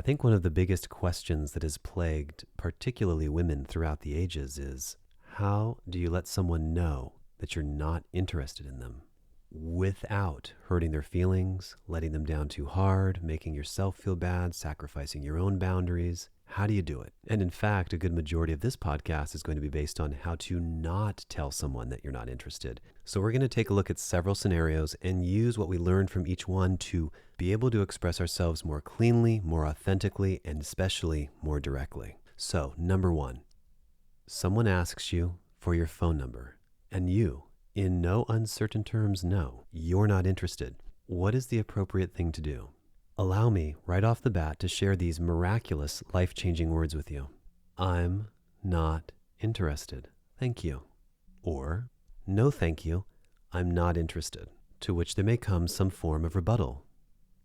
I think one of the biggest questions that has plagued particularly women throughout the ages is, how do you let someone know that you're not interested in them without hurting their feelings, letting them down too hard, making yourself feel bad, sacrificing your own boundaries? How do you do it? And in fact, a good majority of this podcast is going to be based on how to not tell someone that you're not interested. So we're going to take a look at several scenarios and use what we learned from each one to be able to express ourselves more cleanly, more authentically, and especially more directly. So, number one, someone asks you for your phone number, and you, in no uncertain terms, know you're not interested. What is the appropriate thing to do? Allow me, right off the bat, to share these miraculous, life-changing words with you. I'm not interested. Thank you. Or, no thank you, I'm not interested. To which there may come some form of rebuttal.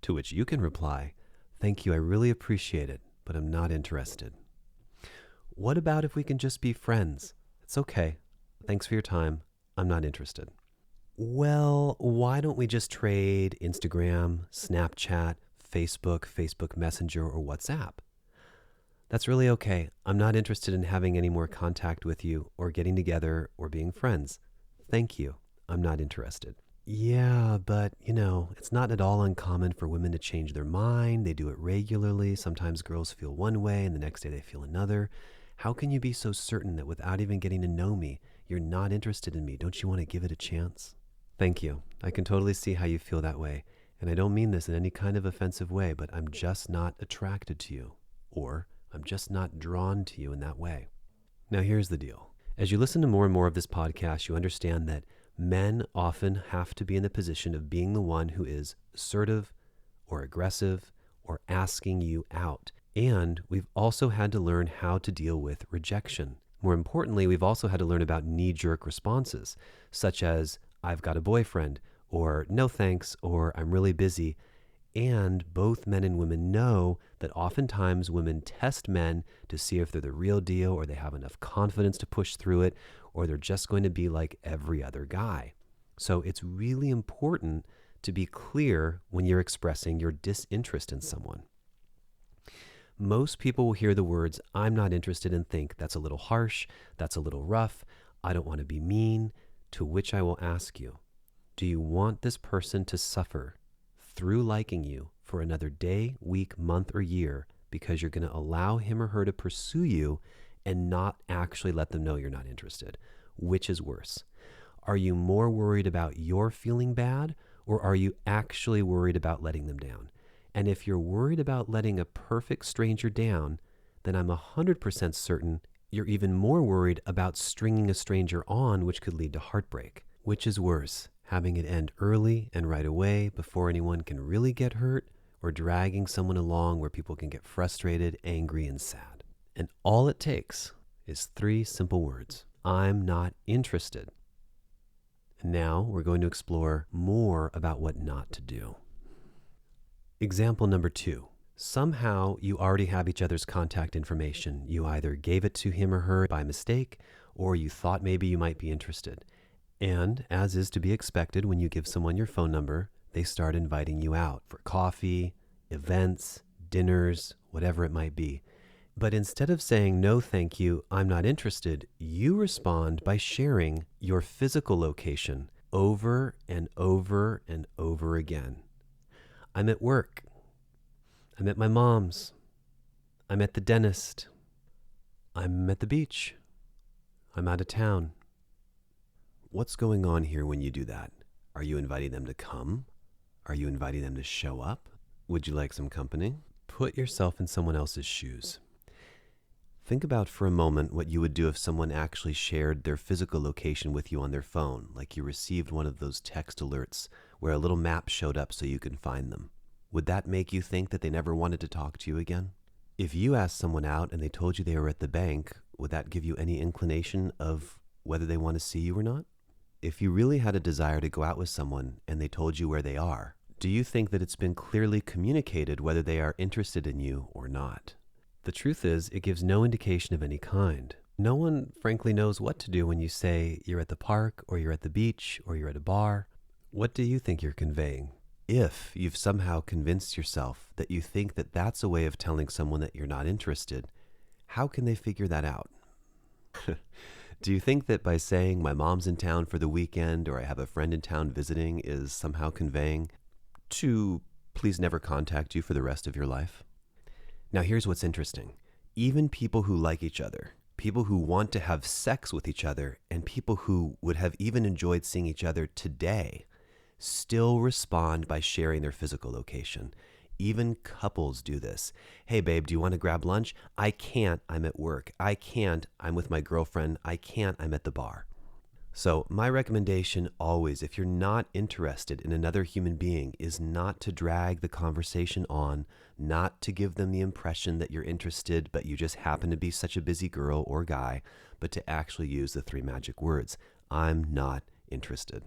To which you can reply, thank you, I really appreciate it, but I'm not interested. What about if we can just be friends? It's okay. Thanks for your time. I'm not interested. Well, why don't we just trade Instagram, Snapchat, Facebook Messenger, or WhatsApp? That's really okay. I'm not interested in having any more contact with you or getting together or being friends. Thank you. I'm not interested. Yeah, but it's not at all uncommon for women to change their mind. They do it regularly. Sometimes girls feel one way and the next day they feel another. How can you be so certain that without even getting to know me, you're not interested in me? Don't you want to give it a chance? Thank you. I can totally see how you feel that way. And I don't mean this in any kind of offensive way, but I'm just not attracted to you. Or I'm just not drawn to you in that way. Now here's the deal. As you listen to more and more of this podcast, you understand that men often have to be in the position of being the one who is assertive or aggressive or asking you out. And we've also had to learn how to deal with rejection. More importantly, we've also had to learn about knee-jerk responses, such as, I've got a boyfriend, or no thanks, or I'm really busy. And both men and women know that oftentimes women test men to see if they're the real deal, or they have enough confidence to push through it, or they're just going to be like every other guy. So it's really important to be clear when you're expressing your disinterest in someone. Most people will hear the words, I'm not interested, and think that's a little harsh, that's a little rough, I don't want to be mean, to which I will ask you, do you want this person to suffer through liking you for another day, week, month, or year because you're going to allow him or her to pursue you and not actually let them know you're not interested? Which is worse? Are you more worried about your feeling bad, or are you actually worried about letting them down? And if you're worried about letting a perfect stranger down, then I'm 100% certain you're even more worried about stringing a stranger on, which could lead to heartbreak. Which is worse, having it end early and right away before anyone can really get hurt, or dragging someone along where people can get frustrated, angry, and sad? And all it takes is 3 simple words. I'm not interested. And now we're going to explore more about what not to do. Example number 2. Somehow you already have each other's contact information. You either gave it to him or her by mistake, or you thought maybe you might be interested. And as is to be expected when you give someone your phone number, they start inviting you out for coffee, events, dinners, whatever it might be. But instead of saying, no, thank you, I'm not interested, you respond by sharing your physical location over and over and over again. I'm at work. I'm at my mom's. I'm at the dentist. I'm at the beach. I'm out of town. What's going on here when you do that? Are you inviting them to come? Are you inviting them to show up? Would you like some company? Put yourself in someone else's shoes. Think about for a moment what you would do if someone actually shared their physical location with you on their phone, like you received one of those text alerts where a little map showed up so you can find them. Would that make you think that they never wanted to talk to you again? If you asked someone out and they told you they were at the bank, would that give you any inclination of whether they want to see you or not? If you really had a desire to go out with someone and they told you where they are, do you think that it's been clearly communicated whether they are interested in you or not? The truth is, it gives no indication of any kind. No one, frankly, knows what to do when you say you're at the park, or you're at the beach, or you're at a bar. What do you think you're conveying? If you've somehow convinced yourself that you think that that's a way of telling someone that you're not interested, how can they figure that out? Do you think that by saying my mom's in town for the weekend or I have a friend in town visiting is somehow conveying to please never contact you for the rest of your life? Now here's what's interesting. Even people who like each other, people who want to have sex with each other, and people who would have even enjoyed seeing each other today still respond by sharing their physical location. Even couples do this. Hey, babe, do you want to grab lunch? I can't. I'm at work. I can't. I'm with my girlfriend. I can't. I'm at the bar. So my recommendation always, if you're not interested in another human being, is not to drag the conversation on, not to give them the impression that you're interested, but you just happen to be such a busy girl or guy, but to actually use the 3 magic words. I'm not interested.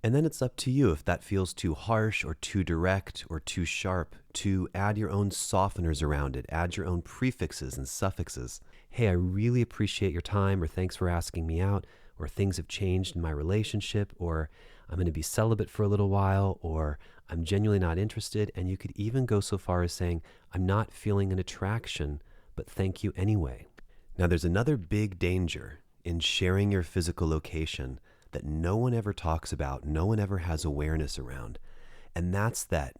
And then it's up to you if that feels too harsh or too direct or too sharp to add your own softeners around it, add your own prefixes and suffixes. Hey, I really appreciate your time, or thanks for asking me out, or things have changed in my relationship, or I'm going to be celibate for a little while, or I'm genuinely not interested. And you could even go so far as saying, I'm not feeling an attraction, but thank you anyway. Now, there's another big danger in sharing your physical location that no one ever talks about, no one ever has awareness around. And that's that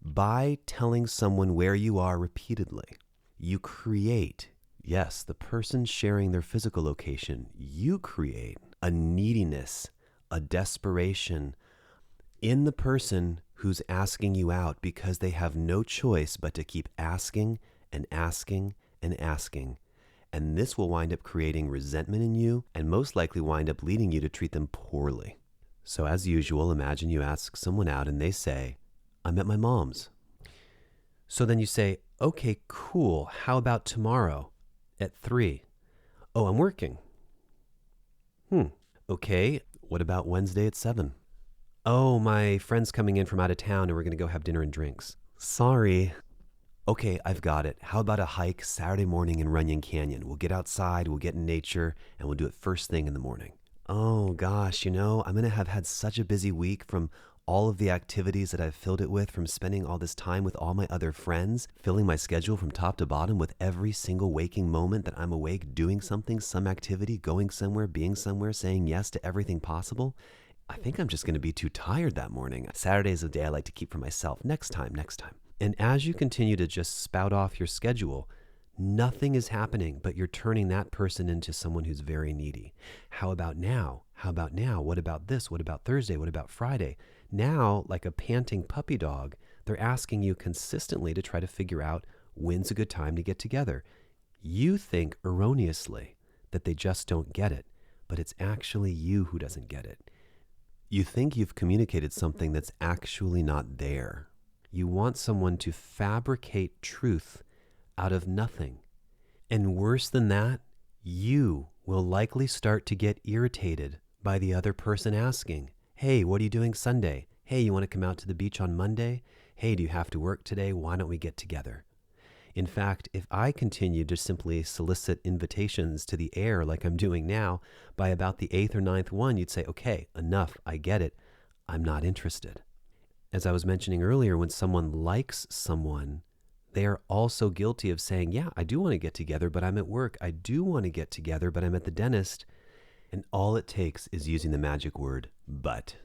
by telling someone where you are repeatedly, you create, yes, the person sharing their physical location, you create a neediness, a desperation in the person who's asking you out, because they have no choice but to keep asking and asking and asking. And this will wind up creating resentment in you and most likely wind up leading you to treat them poorly. So as usual, imagine you ask someone out and they say, I'm at my mom's. So then you say, okay, cool. How about tomorrow at 3? Oh, I'm working. Okay. What about Wednesday at 7? Oh, my friend's coming in from out of town and we're going to go have dinner and drinks. Sorry. Okay, I've got it. How about a hike Saturday morning in Runyon Canyon? We'll get outside, we'll get in nature, and we'll do it first thing in the morning. Oh gosh, I'm going to have had such a busy week from all of the activities that I've filled it with, from spending all this time with all my other friends, filling my schedule from top to bottom with every single waking moment that I'm awake, doing something, some activity, going somewhere, being somewhere, saying yes to everything possible. I think I'm just going to be too tired that morning. Saturday is a day I like to keep for myself. Next time. And as you continue to just spout off your schedule, nothing is happening, but you're turning that person into someone who's very needy. How about now? What about this? What about Thursday? What about Friday? Now, like a panting puppy dog, they're asking you consistently to try to figure out when's a good time to get together. You think erroneously that they just don't get it, but it's actually you who doesn't get it. You think you've communicated something that's actually not there. You want someone to fabricate truth out of nothing. And worse than that, you will likely start to get irritated by the other person asking, hey, what are you doing Sunday? Hey, you want to come out to the beach on Monday? Hey, do you have to work today? Why don't we get together? In fact, if I continue to simply solicit invitations to the air like I'm doing now, by about the 8th or 9th one, you'd say, okay, enough, I get it. I'm not interested. As I was mentioning earlier, when someone likes someone, they are also guilty of saying, yeah, I do want to get together, but I'm at work. I do want to get together, but I'm at the dentist. And all it takes is using the magic word, but.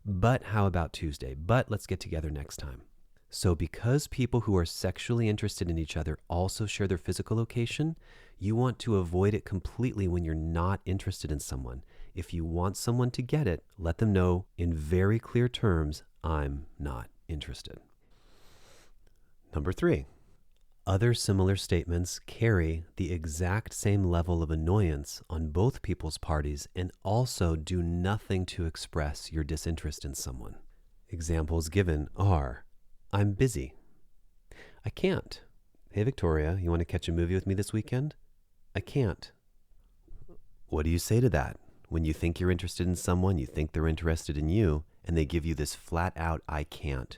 But how about Tuesday? But let's get together next time. So because people who are sexually interested in each other also share their physical location, you want to avoid it completely when you're not interested in someone. If you want someone to get it, let them know in very clear terms, I'm not interested. Number 3, other similar statements carry the exact same level of annoyance on both people's parties and also do nothing to express your disinterest in someone. Examples given are, I'm busy. I can't. Hey, Victoria, you want to catch a movie with me this weekend? I can't. What do you say to that? When you think you're interested in someone, you think they're interested in you, and they give you this flat out, I can't.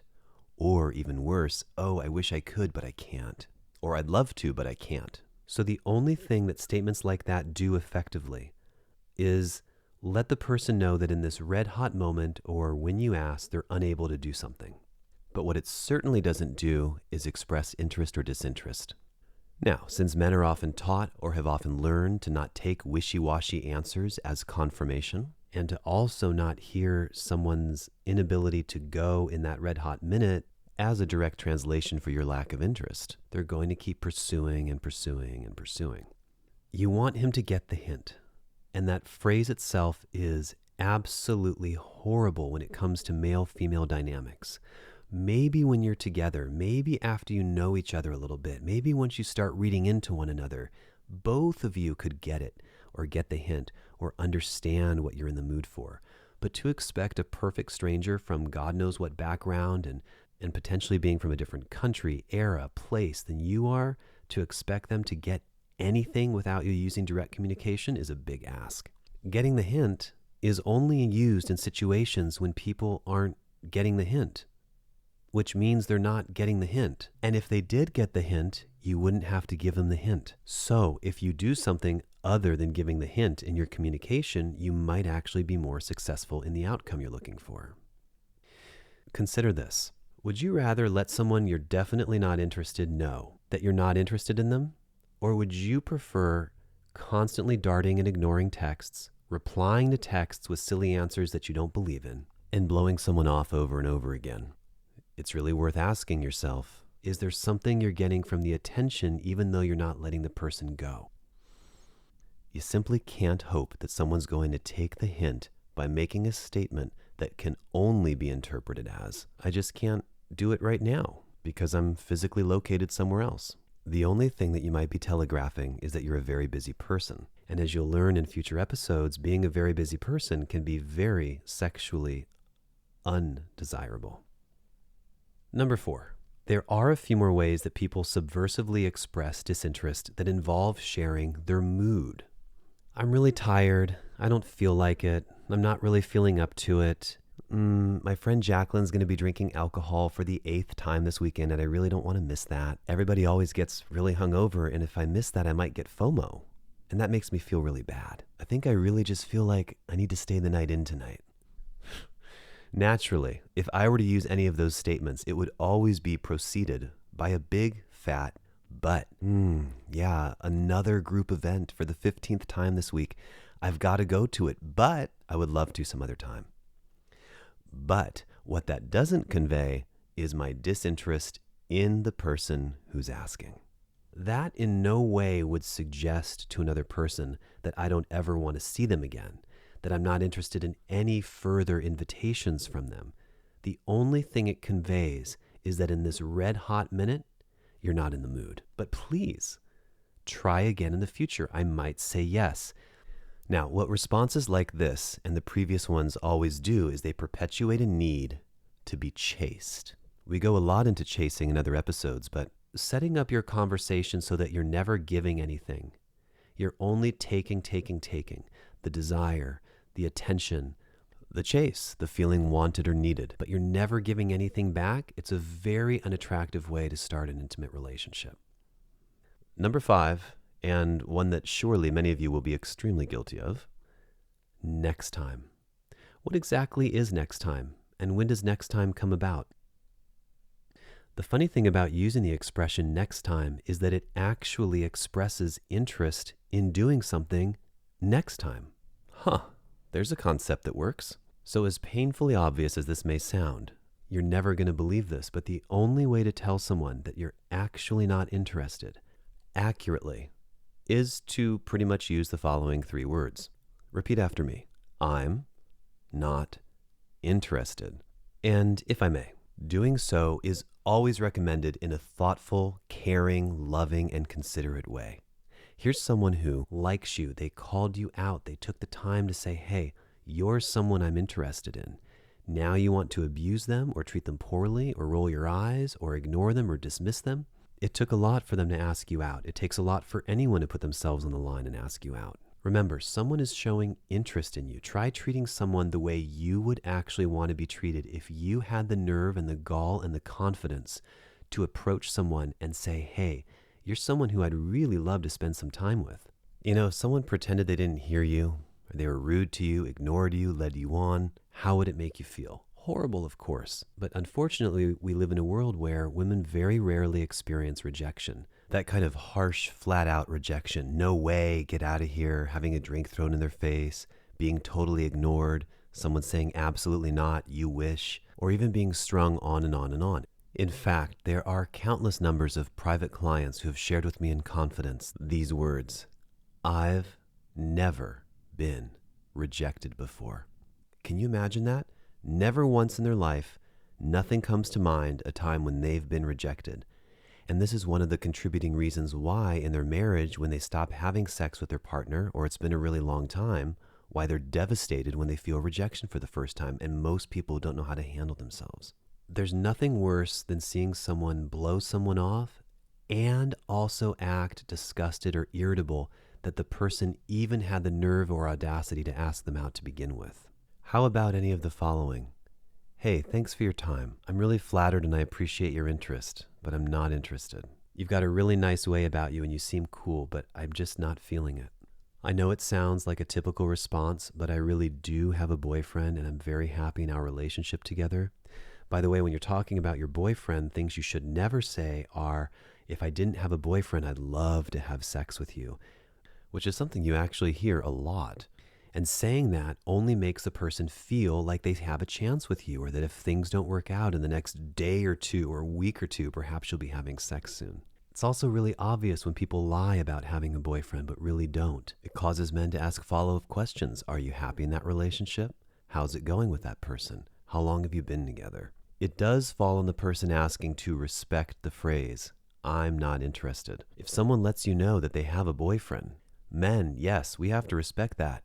Or even worse, oh, I wish I could, but I can't. Or I'd love to, but I can't. So the only thing that statements like that do effectively is Let the person know that in this red hot moment or when you ask, they're unable to do something. But what it certainly doesn't do is express interest or disinterest. Now, since men are often taught or have often learned to not take wishy-washy answers as confirmation, and to also not hear someone's inability to go in that red hot minute as a direct translation for your lack of interest, they're going to keep pursuing and pursuing and pursuing. You want him to get the hint. And that phrase itself is absolutely horrible when it comes to male-female dynamics. Maybe when you're together, maybe after you know each other a little bit, maybe once you start reading into one another, both of you could get it or get the hint or understand what you're in the mood for. But to expect a perfect stranger from God knows what background and potentially being from a different country, era, place than you are, to expect them to get anything without you using direct communication is a big ask. Getting the hint is only used in situations when people aren't getting the hint, which means they're not getting the hint. And if they did get the hint, you wouldn't have to give them the hint. So if you do something other than giving the hint in your communication, you might actually be more successful in the outcome you're looking for. Consider this. Would you rather let someone you're definitely not interested know that you're not interested in them? Or would you prefer constantly darting and ignoring texts, replying to texts with silly answers that you don't believe in, and blowing someone off over and over again? It's really worth asking yourself, is there something you're getting from the attention even though you're not letting the person go? You simply can't hope that someone's going to take the hint by making a statement that can only be interpreted as, I just can't do it right now because I'm physically located somewhere else. The only thing that you might be telegraphing is that you're a very busy person. And as you'll learn in future episodes, being a very busy person can be very sexually undesirable. Number 4, there are a few more ways that people subversively express disinterest that involve sharing their mood. I'm really tired. I don't feel like it. I'm not really feeling up to it. My friend Jacqueline's going to be drinking alcohol for the 8th time this weekend, and I really don't want to miss that. Everybody always gets really hungover, and if I miss that, I might get FOMO, and that makes me feel really bad. I think I really just feel like I need to stay the night in tonight. Naturally, if I were to use any of those statements, it would always be preceded by a big, fat but. Yeah, another group event for the 15th time this week. I've got to go to it, but I would love to some other time. But what that doesn't convey is my disinterest in the person who's asking. That in no way would suggest to another person that I don't ever want to see them again, that I'm not interested in any further invitations from them. The only thing it conveys is that in this red hot minute, you're not in the mood. But please, try again in the future. I might say yes. Now, what responses like this and the previous ones always do is they perpetuate a need to be chased. We go a lot into chasing in other episodes, but setting up your conversation so that you're never giving anything. You're only taking, the desire, the attention, the chase, the feeling wanted or needed, but you're never giving anything back. It's a very unattractive way to start an intimate relationship. Number 5, and one that surely many of you will be extremely guilty of, next time. What exactly is next time, and when does next time come about? The funny thing about using the expression next time is that it actually expresses interest in doing something next time. There's a concept that works. So as painfully obvious as this may sound, you're never going to believe this, but the only way to tell someone that you're actually not interested accurately is to pretty much use the following 3 words. Repeat after me. I'm not interested. And if I may, doing so is always recommended in a thoughtful, caring, loving, and considerate way. Here's someone who likes you. They called you out. They took the time to say, hey, you're someone I'm interested in. Now you want to abuse them or treat them poorly or roll your eyes or ignore them or dismiss them. It took a lot for them to ask you out. It takes a lot for anyone to put themselves on the line and ask you out. Remember, someone is showing interest in you. Try treating someone the way you would actually want to be treated if you had the nerve and the gall and the confidence to approach someone and say, hey, you're someone who I'd really love to spend some time with. You know, if someone pretended they didn't hear you They were rude to you, ignored you, led you on. How would it make you feel? Horrible, of course. But unfortunately, we live in a world where women very rarely experience rejection. That kind of harsh, flat-out rejection. No way, get out of here, having a drink thrown in their face, being totally ignored, someone saying absolutely not, you wish, or even being strung on and on and on. In fact, there are countless numbers of private clients who have shared with me in confidence these words: I've never been rejected before. Can you imagine that? Never once in their life, nothing comes to mind a time when they've been rejected. And this is one of the contributing reasons why in their marriage, when they stop having sex with their partner, or it's been a really long time, why they're devastated when they feel rejection for the first time, and most people don't know how to handle themselves. There's nothing worse than seeing someone blow someone off and also act disgusted or irritable that the person even had the nerve or audacity to ask them out to begin with. How about any of the following? Hey, thanks for your time. I'm really flattered and I appreciate your interest, but I'm not interested. You've got a really nice way about you and you seem cool, but I'm just not feeling it. I know it sounds like a typical response, but I really do have a boyfriend and I'm very happy in our relationship together. By the way, when you're talking about your boyfriend, things you should never say are, if I didn't have a boyfriend, I'd love to have sex with you, which is something you actually hear a lot. And saying that only makes a person feel like they have a chance with you, or that if things don't work out in the next day or two or week or two, perhaps you'll be having sex soon. It's also really obvious when people lie about having a boyfriend but really don't. It causes men to ask follow-up questions. Are you happy in that relationship? How's it going with that person? How long have you been together? It does fall on the person asking to respect the phrase, I'm not interested. If someone lets you know that they have a boyfriend, men, yes, we have to respect that.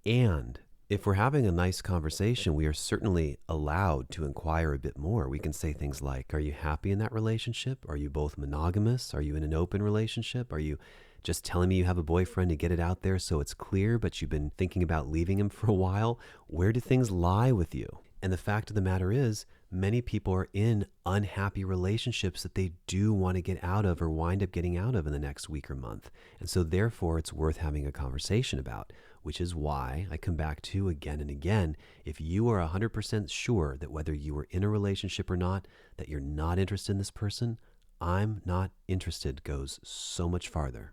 And if we're having a nice conversation, we are certainly allowed to inquire a bit more. We can say things like, are you happy in that relationship? Are you both monogamous? Are you in an open relationship? Are you just telling me you have a boyfriend to get it out there so it's clear, but you've been thinking about leaving him for a while? Where do things lie with you? And the fact of the matter is, many people are in unhappy relationships that they do want to get out of or wind up getting out of in the next week or month. And so therefore, it's worth having a conversation about, which is why I come back to again and again, if you are 100% sure that whether you are in a relationship or not, that you're not interested in this person, I'm not interested goes so much farther.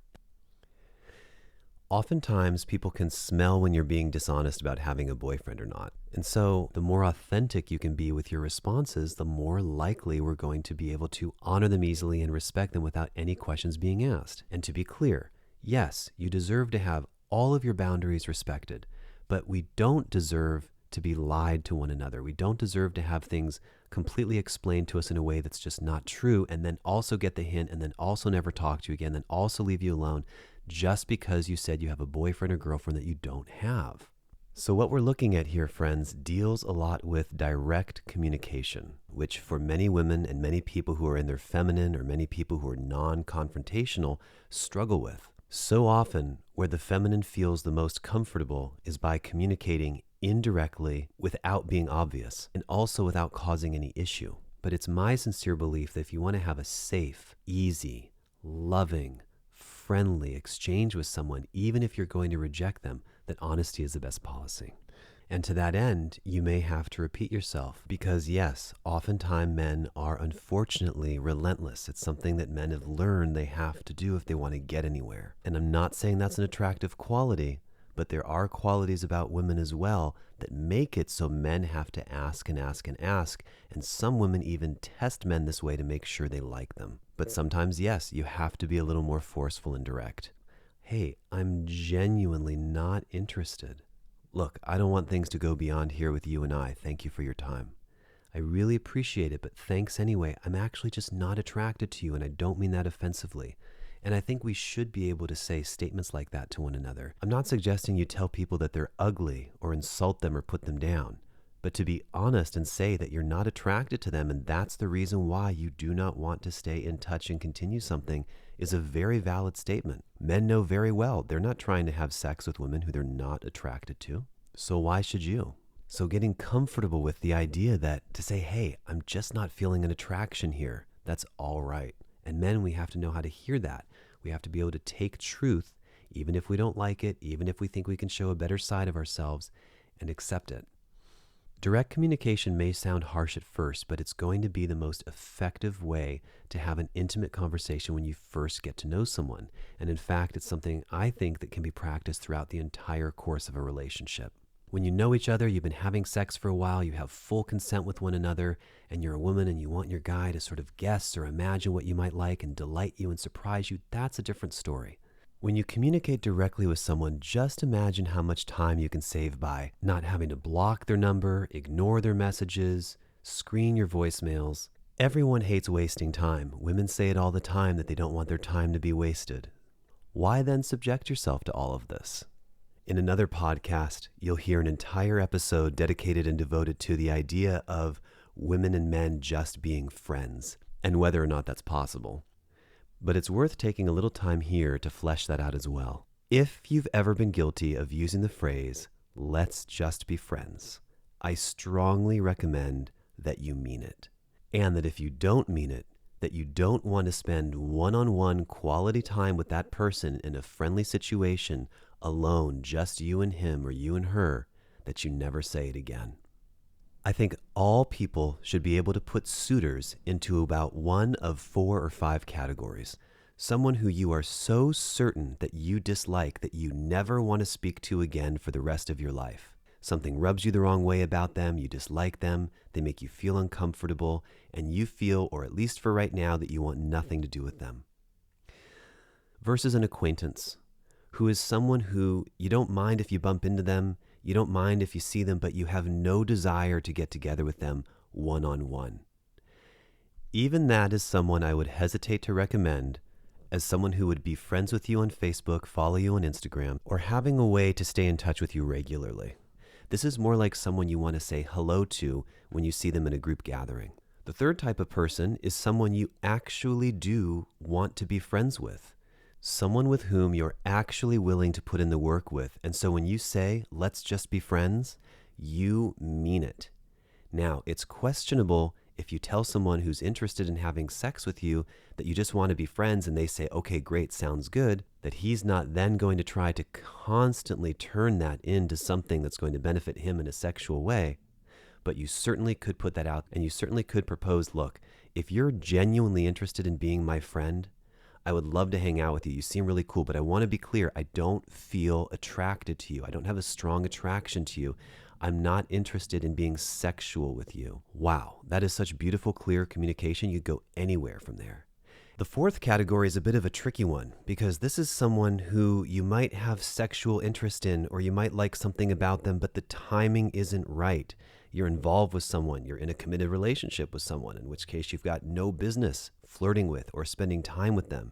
Oftentimes, people can smell when you're being dishonest about having a boyfriend or not. And so the more authentic you can be with your responses, the more likely we're going to be able to honor them easily and respect them without any questions being asked. And to be clear, yes, you deserve to have all of your boundaries respected, but we don't deserve to be lied to one another. We don't deserve to have things completely explained to us in a way that's just not true, and then also get the hint, and then also never talk to you again, then also leave you alone, just because you said you have a boyfriend or girlfriend that you don't have. So what we're looking at here, friends, deals a lot with direct communication, which for many women and many people who are in their feminine or many people who are non-confrontational struggle with. So often, where the feminine feels the most comfortable is by communicating indirectly without being obvious and also without causing any issue. But it's my sincere belief that if you want to have a safe, easy, loving, friendly exchange with someone, even if you're going to reject them, that honesty is the best policy. And to that end, you may have to repeat yourself because yes, oftentimes men are unfortunately relentless. It's something that men have learned they have to do if they want to get anywhere. And I'm not saying that's an attractive quality, but there are qualities about women as well that make it so men have to ask and ask and ask. And some women even test men this way to make sure they like them. But sometimes, yes, you have to be a little more forceful and direct. Hey, I'm genuinely not interested. Look, I don't want things to go beyond here with you and I. Thank you for your time. I really appreciate it, but thanks anyway. I'm actually just not attracted to you, and I don't mean that offensively. And I think we should be able to say statements like that to one another. I'm not suggesting you tell people that they're ugly or insult them or put them down, but to be honest and say that you're not attracted to them and that's the reason why you do not want to stay in touch and continue something is a very valid statement. Men know very well they're not trying to have sex with women who they're not attracted to. So why should you? So getting comfortable with the idea that to say, hey, I'm just not feeling an attraction here, that's all right. And men, we have to know how to hear that. We have to be able to take truth, even if we don't like it, even if we think we can show a better side of ourselves, and accept it. Direct communication may sound harsh at first, but it's going to be the most effective way to have an intimate conversation when you first get to know someone. And in fact, it's something I think that can be practiced throughout the entire course of a relationship. When you know each other, you've been having sex for a while, you have full consent with one another, and you're a woman and you want your guy to sort of guess or imagine what you might like and delight you and surprise you, that's a different story. When you communicate directly with someone, just imagine how much time you can save by not having to block their number, ignore their messages, screen your voicemails. Everyone hates wasting time. Women say it all the time that they don't want their time to be wasted. Why then subject yourself to all of this? In another podcast, you'll hear an entire episode dedicated and devoted to the idea of women and men just being friends and whether or not that's possible. But it's worth taking a little time here to flesh that out as well. If you've ever been guilty of using the phrase, "let's just be friends," I strongly recommend that you mean it. And that if you don't mean it, that you don't want to spend one-on-one quality time with that person in a friendly situation, alone, just you and him or you and her, that you never say it again. I think all people should be able to put suitors into about one of 4 or 5 categories. Someone who you are so certain that you dislike that you never want to speak to again for the rest of your life. Something rubs you the wrong way about them, you dislike them, they make you feel uncomfortable, and you feel, or at least for right now, that you want nothing to do with them. Versus an acquaintance, who is someone who you don't mind if you bump into them, you don't mind if you see them, but you have no desire to get together with them one-on-one. Even that is someone I would hesitate to recommend as someone who would be friends with you on Facebook, follow you on Instagram, or having a way to stay in touch with you regularly. This is more like someone you want to say hello to when you see them in a group gathering. The third type of person is someone you actually do want to be friends with. Someone with whom you're actually willing to put in the work with. And so when you say, "let's just be friends," you mean it. Now, it's questionable if you tell someone who's interested in having sex with you that you just want to be friends and they say, "okay, great, sounds good," that he's not then going to try to constantly turn that into something that's going to benefit him in a sexual way. But you certainly could put that out and you certainly could propose, "look, if you're genuinely interested in being my friend, I would love to hang out with you. You seem really cool, but I want to be clear. I don't feel attracted to you. I don't have a strong attraction to you. I'm not interested in being sexual with you." Wow, that is such beautiful, clear communication. You go anywhere from there. The fourth category is a bit of a tricky one because this is someone who you might have sexual interest in or you might like something about them, but the timing isn't right. You're involved with someone, you're in a committed relationship with someone, in which case you've got no business flirting with or spending time with them.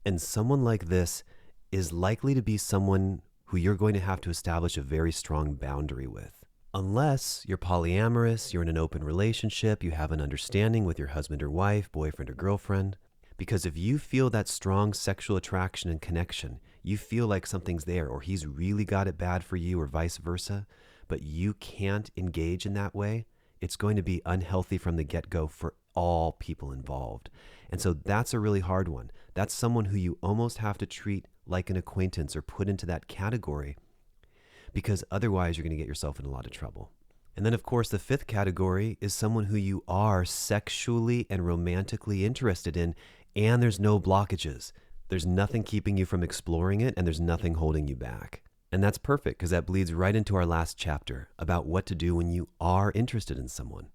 And someone like this is likely to be someone who you're going to have to establish a very strong boundary with. Unless you're polyamorous, you're in an open relationship, you have an understanding with your husband or wife, boyfriend or girlfriend. Because if you feel that strong sexual attraction and connection, you feel like something's there or he's really got it bad for you or vice versa, but you can't engage in that way, it's going to be unhealthy from the get-go for all people involved. And so that's a really hard one. That's someone who you almost have to treat like an acquaintance or put into that category because otherwise you're going to get yourself in a lot of trouble. And then, of course, the fifth category is someone who you are sexually and romantically interested in, and there's no blockages. There's nothing keeping you from exploring it, and there's nothing holding you back. And that's perfect because that bleeds right into our last chapter about what to do when you are interested in someone.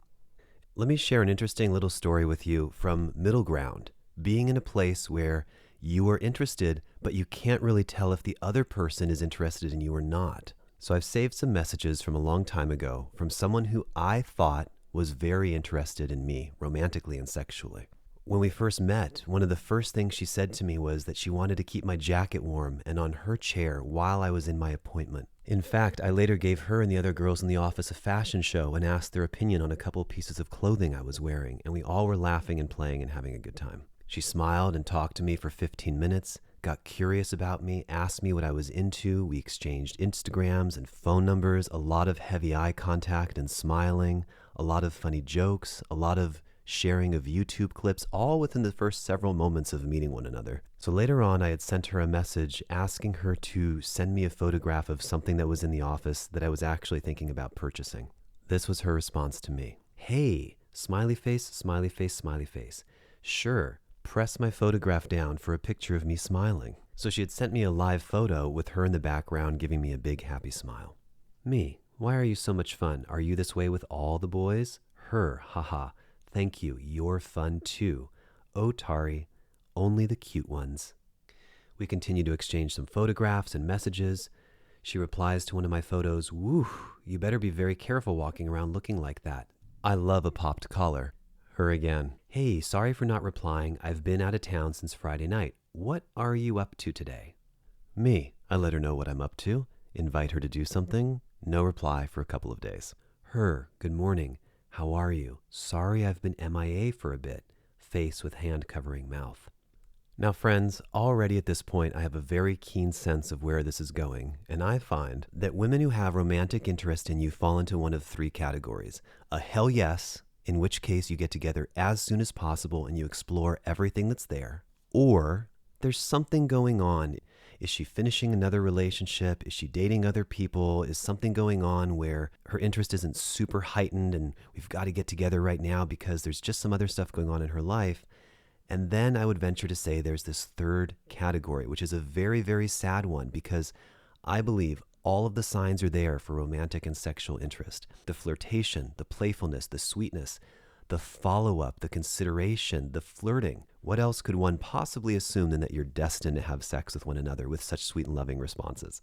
Let me share an interesting little story with you from middle ground, being in a place where you are interested, but you can't really tell if the other person is interested in you or not. So I've saved some messages from a long time ago from someone who I thought was very interested in me romantically and sexually. When we first met, one of the first things she said to me was that she wanted to keep my jacket warm and on her chair while I was in my appointment. In fact, I later gave her and the other girls in the office a fashion show and asked their opinion on a couple pieces of clothing I was wearing, and we all were laughing and playing and having a good time. She smiled and talked to me for 15 minutes, got curious about me, asked me what I was into. We exchanged Instagrams and phone numbers, a lot of heavy eye contact and smiling, a lot of funny jokes, a lot of sharing of YouTube clips, all within the first several moments of meeting one another. So later on, I had sent her a message asking her to send me a photograph of something that was in the office that I was actually thinking about purchasing. This was her response to me. Hey, smiley face, smiley face, smiley face. Sure, press my photograph down for a picture of me smiling. So she had sent me a live photo with her in the background giving me a big happy smile. Me, why are you so much fun? Are you this way with all the boys? Her, haha. Thank you, you're fun too. Oh, Tari, only the cute ones. We continue to exchange some photographs and messages. She replies to one of my photos, woo, you better be very careful walking around looking like that. I love a popped collar. Her again, hey, sorry for not replying. I've been out of town since Friday night. What are you up to today? Me, I let her know what I'm up to. Invite her to do something. No reply for a couple of days. Her, good morning. How are you? Sorry I've been MIA for a bit. Face with hand covering mouth. Now, friends, already at this point, I have a very keen sense of where this is going, and I find that women who have romantic interest in you fall into one of three categories. A hell yes, in which case you get together as soon as possible and you explore everything that's there. Or there's something going on. Is she finishing another relationship? Is she dating other people? Is something going on where her interest isn't super heightened and we've got to get together right now because there's just some other stuff going on in her life? And then I would venture to say there's this third category, which is a very, very sad one because I believe all of the signs are there for romantic and sexual interest. The flirtation, the playfulness, the sweetness, the follow-up, the consideration, the flirting. What else could one possibly assume than that you're destined to have sex with one another with such sweet and loving responses?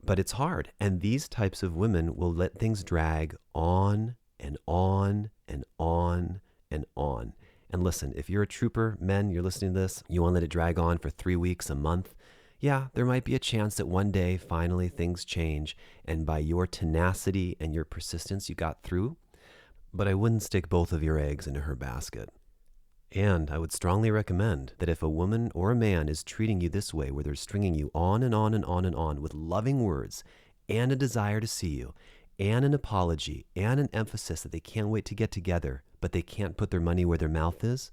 But it's hard. And these types of women will let things drag on and on and on and on. And listen, if you're a trooper, men, you're listening to this, you want to let it drag on for 3 weeks, a month, yeah, there might be a chance that one day finally things change and by your tenacity and your persistence you got through. But I wouldn't stick both of your eggs into her basket. And I would strongly recommend that if a woman or a man is treating you this way, where they're stringing you on and on and on and on with loving words and a desire to see you and an apology and an emphasis that they can't wait to get together, but they can't put their money where their mouth is,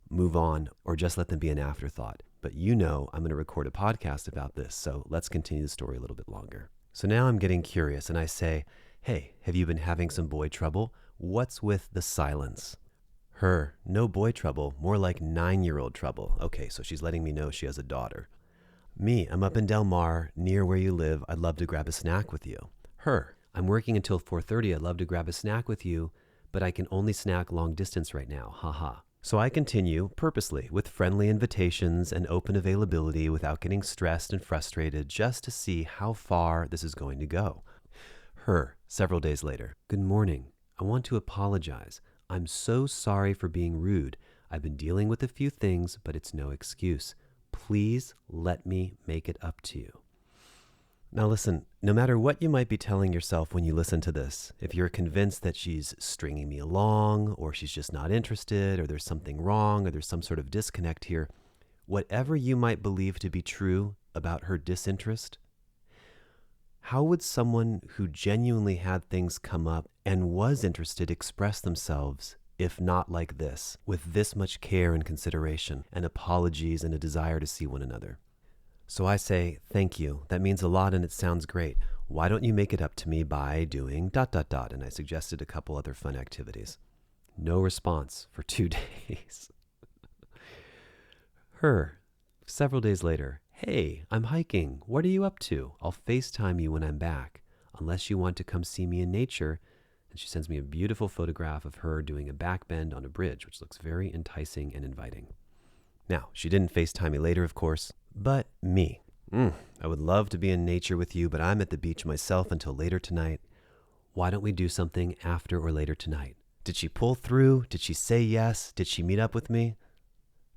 move on or just let them be an afterthought. But you know I'm going to record a podcast about this, so let's continue the story a little bit longer. So now I'm getting curious and I say, hey, have you been having some boy trouble? What's with the silence? Her, no boy trouble, more like 9-year-old trouble. Okay, so she's letting me know she has a daughter. Me, I'm up in Del Mar, near where you live. I'd love to grab a snack with you. Her, I'm working until 4:30. I'd love to grab a snack with you, but I can only snack long distance right now. Haha. So I continue purposely with friendly invitations and open availability without getting stressed and frustrated just to see how far this is going to go. Her, several days later. Good morning. I want to apologize. I'm so sorry for being rude. I've been dealing with a few things, but it's no excuse. Please let me make it up to you. Now listen, no matter what you might be telling yourself when you listen to this, if you're convinced that she's stringing me along, or she's just not interested, or there's something wrong, or there's some sort of disconnect here, whatever you might believe to be true about her disinterest, how would someone who genuinely had things come up and was interested express themselves if not like this, with this much care and consideration and apologies and a desire to see one another? So I say, thank you. That means a lot and it sounds great. Why don't you make it up to me by doing ... And I suggested a couple other fun activities. No response for 2 days. Her, several days later. Hey, I'm hiking. What are you up to? I'll FaceTime you when I'm back, unless you want to come see me in nature. And she sends me a beautiful photograph of her doing a back bend on a bridge, which looks very enticing and inviting. Now, she didn't FaceTime me later, of course, but me. I would love to be in nature with you, but I'm at the beach myself until later tonight. Why don't we do something after or later tonight? Did she pull through? Did she say yes? Did she meet up with me?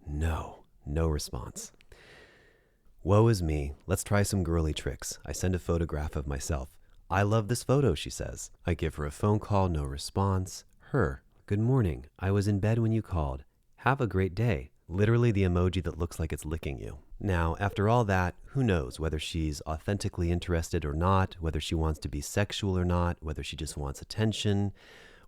No response. Woe is me. Let's try some girly tricks. I send a photograph of myself. I love this photo, she says. I give her a phone call, no response. Her, good morning. I was in bed when you called. Have a great day. Literally the emoji that looks like it's licking you. Now, after all that, who knows whether she's authentically interested or not, whether she wants to be sexual or not, whether she just wants attention,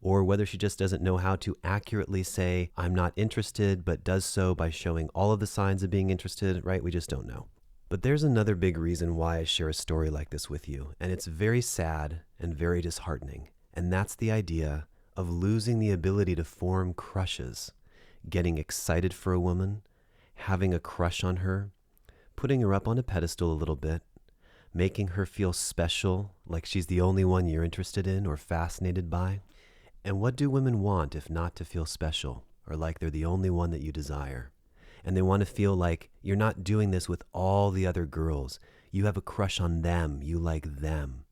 or whether she just doesn't know how to accurately say, I'm not interested, but does so by showing all of the signs of being interested, right? We just don't know. But there's another big reason why I share a story like this with you, and it's very sad and very disheartening. And that's the idea of losing the ability to form crushes, getting excited for a woman, having a crush on her, putting her up on a pedestal a little bit, making her feel special, like she's the only one you're interested in or fascinated by. And what do women want if not to feel special, or like they're the only one that you desire? And they want to feel like you're not doing this with all the other girls. You have a crush on them. You like them.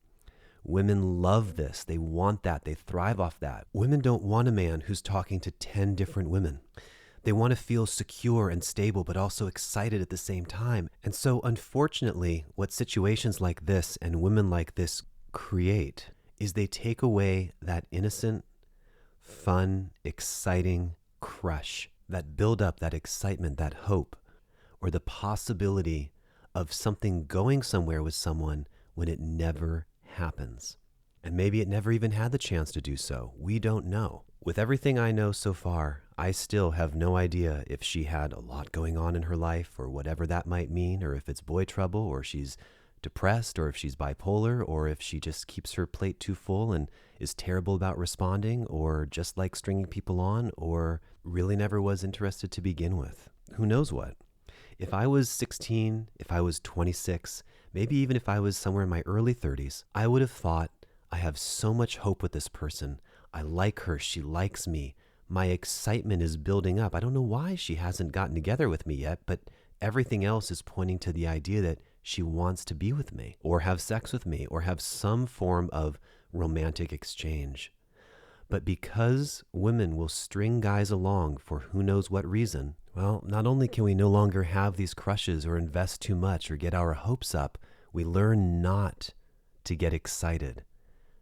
Women love this. They want that. They thrive off that. Women don't want a man who's talking to 10 different women. They want to feel secure and stable, but also excited at the same time. And so, unfortunately, what situations like this and women like this create is they take away that innocent, fun, exciting crush, that build up, that excitement, that hope, or the possibility of something going somewhere with someone when it never happens. And maybe it never even had the chance to do so. We don't know. With everything I know so far, I still have no idea if she had a lot going on in her life or whatever that might mean, or if it's boy trouble, or she's depressed, or if she's bipolar, or if she just keeps her plate too full and is terrible about responding, or just likes stringing people on, or really never was interested to begin with. Who knows what? If I was 16, if I was 26, maybe even if I was somewhere in my early 30s, I would have thought, I have so much hope with this person. I like her. She likes me. My excitement is building up. I don't know why she hasn't gotten together with me yet, but everything else is pointing to the idea that she wants to be with me, or have sex with me, or have some form of romantic exchange. But because women will string guys along for who knows what reason, well, not only can we no longer have these crushes or invest too much or get our hopes up, we learn not to get excited,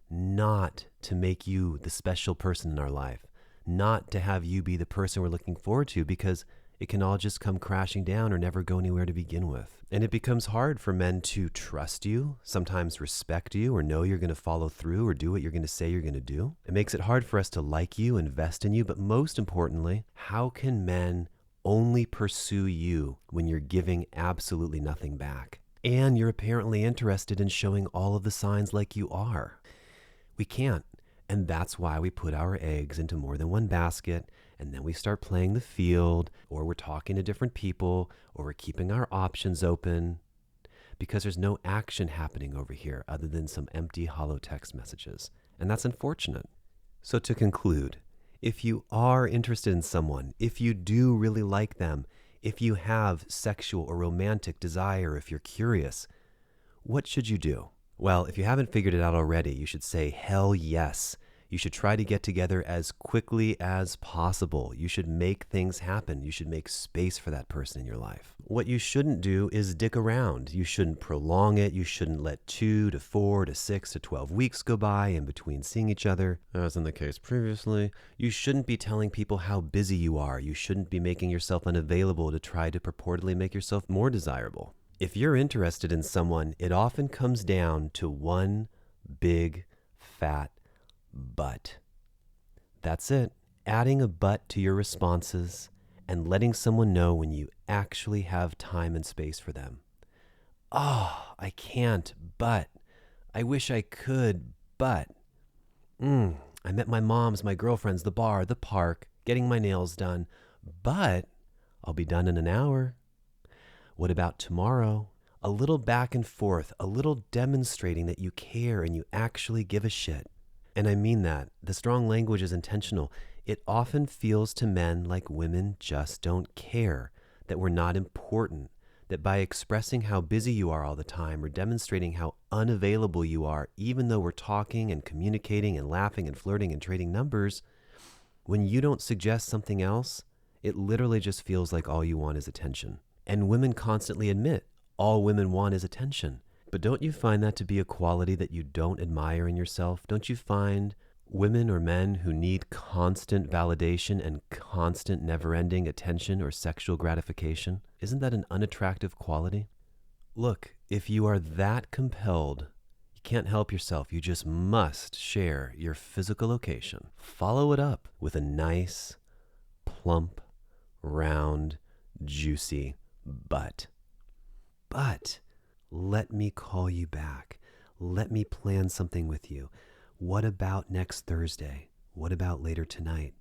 not to make you the special person in our life, not to have you be the person we're looking forward to, because it can all just come crashing down or never go anywhere to begin with. And it becomes hard for men to trust you, sometimes respect you, or know you're going to follow through or do what you're going to say you're going to do. It makes it hard for us to like you, invest in you, but most importantly, how can men only pursue you when you're giving absolutely nothing back? And you're apparently interested in showing all of the signs like you are. We can't. And that's why we put our eggs into more than one basket, and then we start playing the field, or we're talking to different people, or we're keeping our options open, because there's no action happening over here other than some empty, hollow text messages. And that's unfortunate. So to conclude, if you are interested in someone, if you do really like them, if you have sexual or romantic desire, if you're curious, what should you do? Well, if you haven't figured it out already, you should say, hell yes. You should try to get together as quickly as possible. You should make things happen. You should make space for that person in your life. What you shouldn't do is dick around. You shouldn't prolong it. You shouldn't let 2 to 4 to 6 to 12 weeks go by in between seeing each other, as in the case previously. You shouldn't be telling people how busy you are. You shouldn't be making yourself unavailable to try to purportedly make yourself more desirable. If you're interested in someone, it often comes down to one big, fat but. That's it. Adding a but to your responses and letting someone know when you actually have time and space for them. Oh, I can't, but. I wish I could, but. I met my mom's, my girlfriend's, the bar, the park, getting my nails done, but I'll be done in an hour. What about tomorrow? A little back and forth, a little demonstrating that you care and you actually give a shit. And I mean that. The strong language is intentional. It often feels to men like women just don't care, that we're not important, that by expressing how busy you are all the time or demonstrating how unavailable you are, even though we're talking and communicating and laughing and flirting and trading numbers, when you don't suggest something else, it literally just feels like all you want is attention. And women constantly admit all women want is attention. But don't you find that to be a quality that you don't admire in yourself? Don't you find women or men who need constant validation and constant never-ending attention or sexual gratification? Isn't that an unattractive quality? Look, if you are that compelled, You can't help yourself. You just must share your physical location. Follow it up with a nice, plump, round, juicy butt. But let me call you back. Let me plan something with you. What about next Thursday? What about later tonight?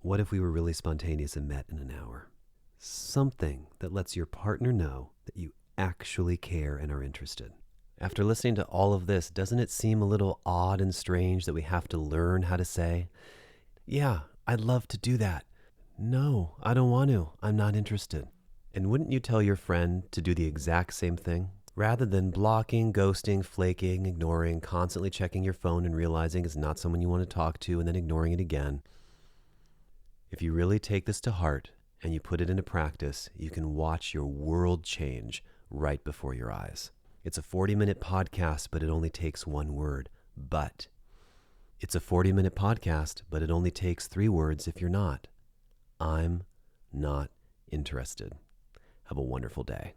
What if we were really spontaneous and met in an hour? Something that lets your partner know that you actually care and are interested. After listening to all of this, doesn't it seem a little odd and strange that we have to learn how to say, yeah, I'd love to do that. No, I don't want to. I'm not interested. And wouldn't you tell your friend to do the exact same thing? Rather than blocking, ghosting, flaking, ignoring, constantly checking your phone and realizing it's not someone you want to talk to and then ignoring it again. If you really take this to heart and you put it into practice, you can watch your world change right before your eyes. It's a 40-minute podcast, but it only takes one word, but. It's a 40-minute podcast, but it only takes 3 words if you're not. I'm not interested. Have a wonderful day.